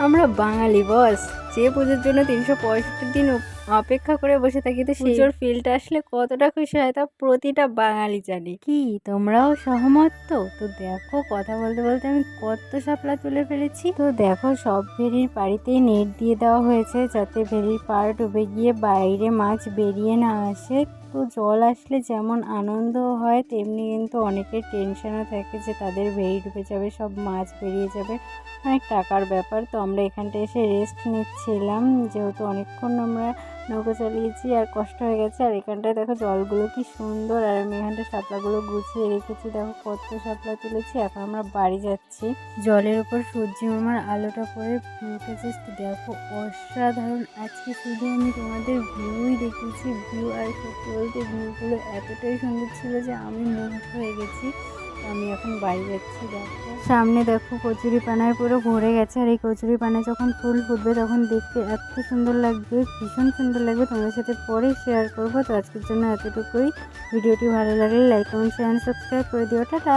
আমরা বাঙালি বস, যে পুজোর জন্য 365 দিন অপেক্ষা করে বসে থাকি, তো পুজোর ফিলটা আসলে কতটা খুশি হয় তা প্রতিটা বাঙালি জানি। কি তোমরাও সহমত? তো দেখো, কথা বলতে বলতে আমি কত শাপলা তুলে ফেলেছি। তো দেখো, সব ভেড়ির পাড়িতেই নেট দিয়ে দেওয়া হয়েছে যাতে ভেড়ির পাড় ডুবে গিয়ে বাইরে মাছ বেরিয়ে না আসে। তো জল আসলে যেমন আনন্দ হয়, তেমনি কিন্তু অনেকের টেনশনও থাকে যে তাদের ভেড়ি ডুবে যাবে, সব মাছ বেরিয়ে যাবে, অনেক টাকার ব্যাপার। তো আমরা এখানটা এসে রেস্ট নিচ্ছিলাম, যেহেতু অনেকক্ষণ আমরা নৌকো চালিয়েছি আর কষ্ট হয়ে গেছে। আর এখানটায় দেখো জলগুলো কি সুন্দর, আর আমি এখানটায় শাপলাগুলো গুছিয়ে রেখেছি। দেখো কত শাপলা তুলেছি। এখন আমরা বাড়ি যাচ্ছি। জলের উপর সূর্য মামার আলোটা পড়ে, ভিউটা জাস্ট দেখো অসাধারণ। আজকে শুধু আমি তোমাদের ভিউই দেখিয়েছি, ভিউ, আর সত্যি বলতে ভিউগুলো এতটাই সুন্দর ছিল যে আমি মুগ্ধ হয়ে গেছি। আমি এখন বাড়ি যাচ্ছি। দেখো সামনে দেখো কচুরি পানায় পুরো ভরে গেছে, আর এই কচুরি পানা যখন ফুল ফুটবে তখন দেখতে এত সুন্দর লাগবে, ভীষণ সুন্দর লাগবে। তোমাদের সাথে পরে শেয়ার করবো। তো আজকের জন্য এতটুকুই। ভিডিওটি ভালো লাগলে লাইক, কমেন্ট, শেয়ার, সাবস্ক্রাইব করে দিও। টাটা।